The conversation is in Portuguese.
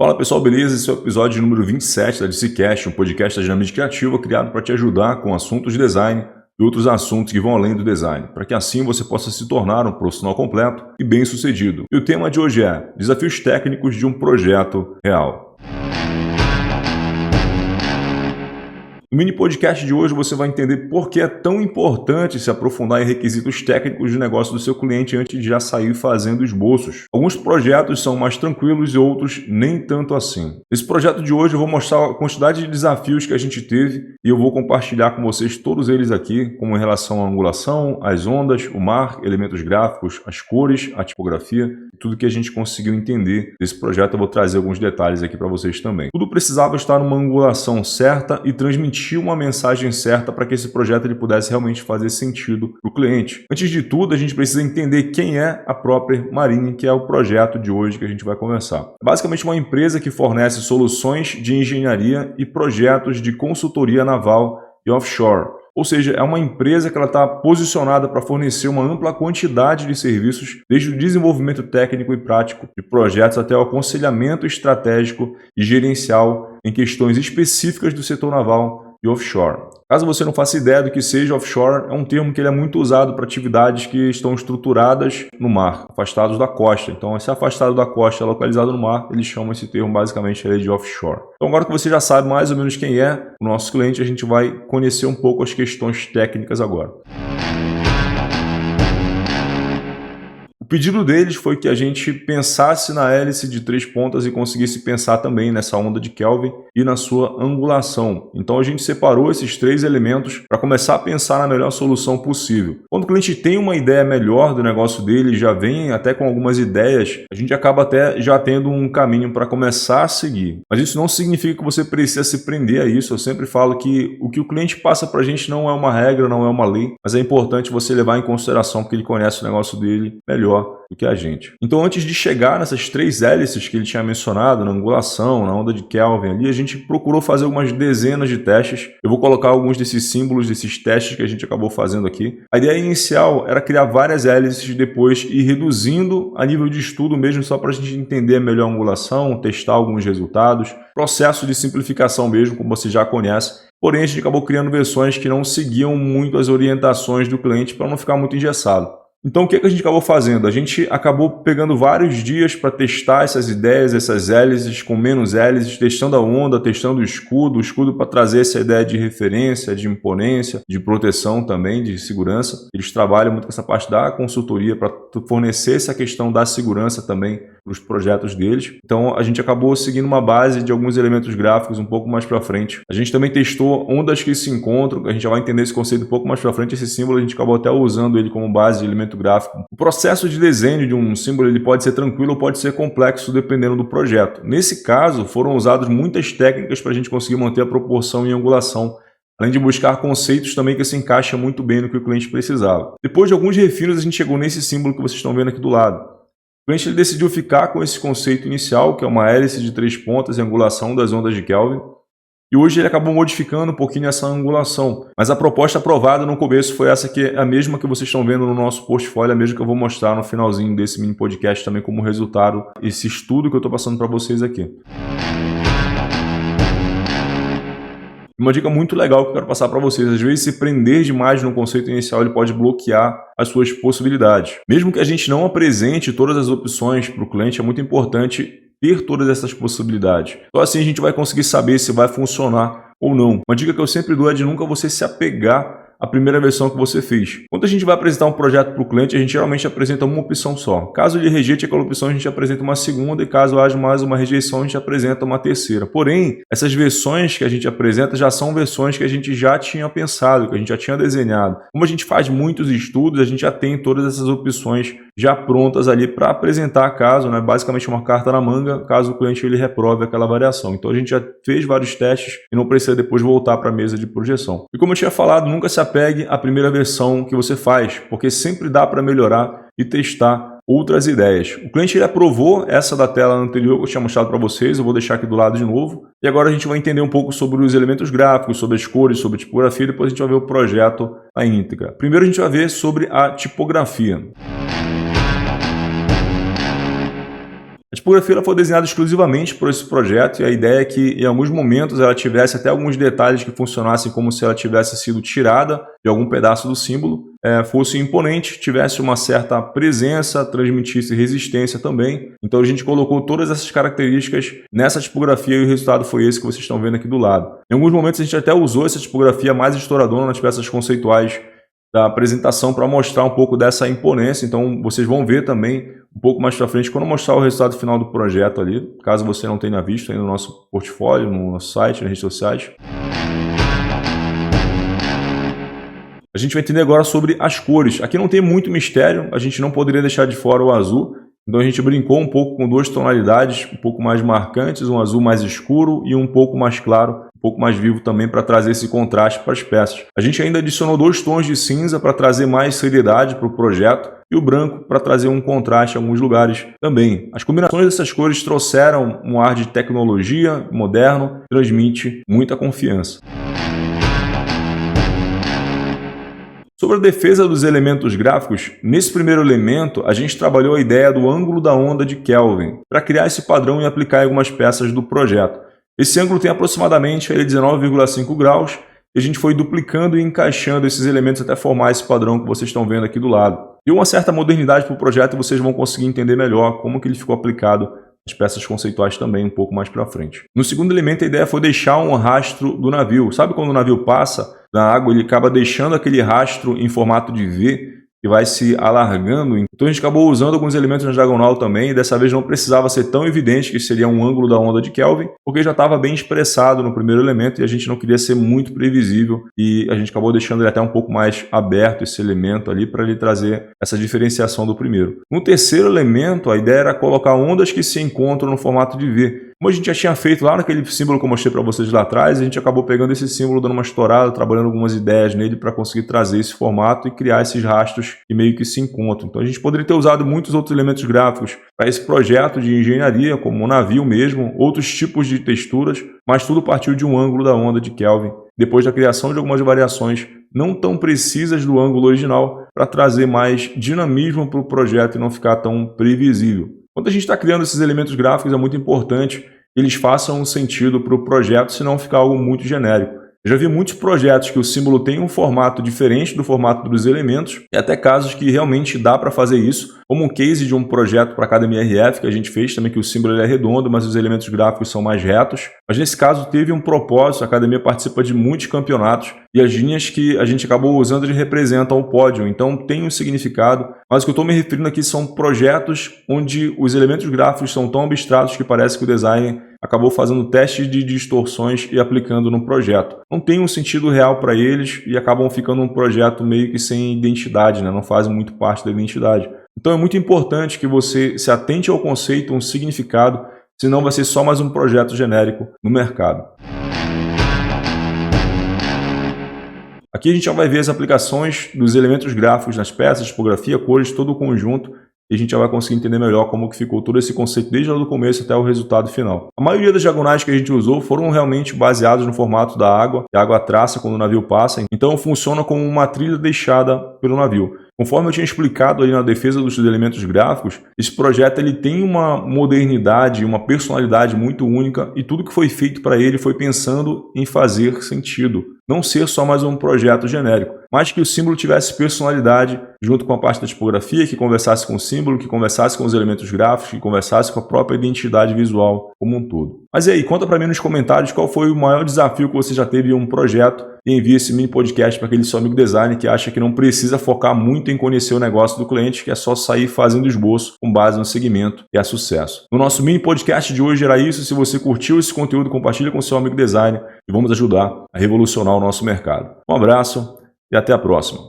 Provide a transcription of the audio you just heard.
Fala pessoal, beleza? Esse é o episódio número 27 da DCCast, um podcast da Dinamite Criativa criado para te ajudar com assuntos de design e outros assuntos que vão além do design, para que assim você possa se tornar um profissional completo e bem-sucedido. E o tema de hoje é desafios técnicos de um projeto real. No mini podcast de hoje você vai entender por que é tão importante se aprofundar em requisitos técnicos de negócio do seu cliente antes de já sair fazendo esboços. Alguns projetos são mais tranquilos e outros nem tanto assim. Nesse projeto de hoje eu vou mostrar a quantidade de desafios que a gente teve e eu vou compartilhar com vocês todos eles aqui, como em relação à angulação, às ondas, o mar, elementos gráficos, as cores, a tipografia, tudo que a gente conseguiu entender desse projeto. Eu vou trazer alguns detalhes aqui para vocês também. Tudo precisava estar numa angulação certa e transmitir uma mensagem certa para que esse projeto ele pudesse realmente fazer sentido para o cliente. Antes de tudo, a gente precisa entender quem é a Proper Marine, que é o projeto de hoje que a gente vai conversar. É basicamente uma empresa que fornece soluções de engenharia e projetos de consultoria naval e offshore. Ou seja, é uma empresa que ela está posicionada para fornecer uma ampla quantidade de serviços, desde o desenvolvimento técnico e prático de projetos até o aconselhamento estratégico e gerencial em questões específicas do setor naval e offshore. Caso você não faça ideia do que seja offshore, é um termo que ele é muito usado para atividades que estão estruturadas no mar, afastados da costa. Então, esse afastado da costa, localizado no mar, eles chamam esse termo basicamente de offshore. Então, agora que você já sabe mais ou menos quem é o nosso cliente, a gente vai conhecer um pouco as questões técnicas agora. O pedido deles foi que a gente pensasse na hélice de 3 pontas e conseguisse pensar também nessa onda de Kelvin e na sua angulação. Então a gente separou esses 3 elementos para começar a pensar na melhor solução possível. Quando o cliente tem uma ideia melhor do negócio dele, já vem até com algumas ideias, a gente acaba até já tendo um caminho para começar a seguir. Mas isso não significa que você precisa se prender a isso. Eu sempre falo que o cliente passa para a gente não é uma regra, não é uma lei, mas é importante você levar em consideração que ele conhece o negócio dele melhor do que a gente. Então, antes de chegar nessas 3 hélices que ele tinha mencionado, na angulação, na onda de Kelvin ali, a gente procurou fazer algumas dezenas de testes. Eu vou colocar alguns desses símbolos, desses testes que a gente acabou fazendo aqui. A ideia inicial era criar várias hélices e depois ir reduzindo a nível de estudo mesmo, só para a gente entender melhor a angulação, testar alguns resultados. Processo de simplificação mesmo, como você já conhece. Porém, a gente acabou criando versões que não seguiam muito as orientações do cliente para não ficar muito engessado. Então, o que a gente acabou fazendo? A gente acabou pegando vários dias para testar essas ideias, essas hélices com menos hélices, testando a onda, testando o escudo para trazer essa ideia de referência, de imponência, de proteção também, de segurança. Eles trabalham muito com essa parte da consultoria para fornecer essa questão da segurança também para os projetos deles. Então, a gente acabou seguindo uma base de alguns elementos gráficos um pouco mais para frente. A gente também testou ondas que se encontram, a gente já vai entender esse conceito um pouco mais para frente. Esse símbolo a gente acabou até usando ele como base de elemento gráfico. O processo de desenho de um símbolo ele pode ser tranquilo ou pode ser complexo dependendo do projeto. Nesse caso, foram usadas muitas técnicas para a gente conseguir manter a proporção e angulação, além de buscar conceitos também que se encaixam muito bem no que o cliente precisava. Depois de alguns refinos, a gente chegou nesse símbolo que vocês estão vendo aqui do lado. O cliente ele decidiu ficar com esse conceito inicial, que é uma hélice de 3 pontas e angulação das ondas de Kelvin. E hoje ele acabou modificando um pouquinho essa angulação. Mas a proposta aprovada no começo foi essa, que é a mesma que vocês estão vendo no nosso portfólio, a mesma que eu vou mostrar no finalzinho desse mini podcast também como resultado, esse estudo que eu estou passando para vocês aqui. Uma dica muito legal que eu quero passar para vocês: às vezes se prender demais no conceito inicial ele pode bloquear as suas possibilidades. Mesmo que a gente não apresente todas as opções para o cliente, é muito importante ter todas essas possibilidades. Então assim a gente vai conseguir saber se vai funcionar ou não. Uma dica que eu sempre dou é de nunca você se apegar à primeira versão que você fez. Quando a gente vai apresentar um projeto para o cliente, a gente geralmente apresenta uma opção só. Caso ele rejeite aquela opção, a gente apresenta uma segunda, e caso haja mais uma rejeição, a gente apresenta uma terceira. Porém, essas versões que a gente apresenta já são versões que a gente já tinha pensado, que a gente já tinha desenhado. Como a gente faz muitos estudos, a gente já tem todas essas opções já prontas ali para apresentar caso, basicamente uma carta na manga, caso o cliente ele reprove aquela variação. Então a gente já fez vários testes e não precisa depois voltar para a mesa de projeção. E como eu tinha falado, nunca se apegue à primeira versão que você faz, porque sempre dá para melhorar e testar outras ideias. O cliente ele aprovou essa da tela anterior que eu tinha mostrado para vocês, eu vou deixar aqui do lado de novo. E agora a gente vai entender um pouco sobre os elementos gráficos, sobre as cores, sobre a tipografia, e depois a gente vai ver o projeto na íntegra. Primeiro a gente vai ver sobre a tipografia. A A tipografia ela foi desenhada exclusivamente por esse projeto e a ideia é que em alguns momentos ela tivesse até alguns detalhes que funcionassem como se ela tivesse sido tirada de algum pedaço do símbolo, fosse imponente, tivesse uma certa presença, transmitisse resistência também. Então a gente colocou todas essas características nessa tipografia e o resultado foi esse que vocês estão vendo aqui do lado. Em alguns momentos a gente até usou essa tipografia mais estouradona nas peças conceituais da apresentação para mostrar um pouco dessa imponência, então vocês vão ver também um pouco mais para frente quando eu mostrar o resultado final do projeto ali, caso você não tenha visto aí no nosso portfólio, no nosso site, nas redes sociais. A gente vai entender agora sobre as cores. Aqui não tem muito mistério, a gente não poderia deixar de fora o azul, então a gente brincou um pouco com duas tonalidades um pouco mais marcantes, um azul mais escuro e um pouco mais claro, um pouco mais vivo também para trazer esse contraste para as peças. A gente ainda adicionou 2 tons de cinza para trazer mais seriedade para o projeto e o branco para trazer um contraste em alguns lugares também. As combinações dessas cores trouxeram um ar de tecnologia moderno, transmite muita confiança. Sobre a defesa dos elementos gráficos, nesse primeiro elemento a gente trabalhou a ideia do ângulo da onda de Kelvin para criar esse padrão e aplicar em algumas peças do projeto. Esse ângulo tem aproximadamente 19,5 graus e a gente foi duplicando e encaixando esses elementos até formar esse padrão que vocês estão vendo aqui do lado. Deu uma certa modernidade para o projeto e vocês vão conseguir entender melhor como que ele ficou aplicado nas peças conceituais também um pouco mais para frente. No segundo elemento a ideia foi deixar um rastro do navio. Sabe quando o navio passa na água, ele acaba deixando aquele rastro em formato de V que vai se alargando. Então a gente acabou usando alguns elementos na diagonal também, e dessa vez não precisava ser tão evidente que seria um ângulo da onda de Kelvin, porque já estava bem expressado no primeiro elemento e a gente não queria ser muito previsível e a gente acabou deixando ele até um pouco mais aberto, esse elemento ali, para ele trazer essa diferenciação do primeiro. No terceiro elemento, a ideia era colocar ondas que se encontram no formato de V. Como a gente já tinha feito lá naquele símbolo que eu mostrei para vocês lá atrás, a gente acabou pegando esse símbolo, dando uma estourada, trabalhando algumas ideias nele para conseguir trazer esse formato e criar esses rastros que meio que se encontram. Então a gente poderia ter usado muitos outros elementos gráficos para esse projeto de engenharia, como um navio mesmo, outros tipos de texturas, mas tudo partiu de um ângulo da onda de Kelvin, depois da criação de algumas variações não tão precisas do ângulo original para trazer mais dinamismo para o projeto e não ficar tão previsível. Quando a gente está criando esses elementos gráficos, é muito importante que eles façam um sentido para o projeto, senão ficar algo muito genérico. Eu já vi muitos projetos que o símbolo tem um formato diferente do formato dos elementos, e até casos que realmente dá para fazer isso, como um case de um projeto para a Academia RF que a gente fez também, que o símbolo ele é redondo, mas os elementos gráficos são mais retos. Mas nesse caso teve um propósito, a Academia participa de muitos campeonatos, e as linhas que a gente acabou usando eles representam o pódio, então tem um significado. Mas o que eu estou me referindo aqui são projetos onde os elementos gráficos são tão abstratos que parece que o designer acabou fazendo testes de distorções e aplicando no projeto. Não tem um sentido real para eles e acabam ficando um projeto meio que sem identidade, né? Não fazem muito parte da identidade. Então é muito importante que você se atente ao conceito, um significado, senão vai ser só mais um projeto genérico no mercado. Aqui a gente já vai ver as aplicações dos elementos gráficos nas peças, tipografia, cores, todo o conjunto, e a gente já vai conseguir entender melhor como que ficou todo esse conceito desde lá do começo até o resultado final. A maioria das diagonais que a gente usou foram realmente baseados no formato da água, que a água traça quando o navio passa, então funciona como uma trilha deixada pelo navio. Conforme eu tinha explicado ali na defesa dos elementos gráficos, esse projeto ele tem uma modernidade, uma personalidade muito única e tudo que foi feito para ele foi pensando em fazer sentido. Não ser só mais um projeto genérico, mas que o símbolo tivesse personalidade junto com a parte da tipografia, que conversasse com o símbolo, que conversasse com os elementos gráficos, que conversasse com a própria identidade visual como um todo. Mas e aí, conta para mim nos comentários qual foi o maior desafio que você já teve em um projeto e envie esse mini podcast para aquele seu amigo designer que acha que não precisa focar muito em conhecer o negócio do cliente, que é só sair fazendo esboço com base no segmento e é sucesso. No nosso mini podcast de hoje era isso. Se você curtiu esse conteúdo, compartilha com seu amigo designer e vamos ajudar a revolucionar o nosso mercado. Um abraço e até a próxima.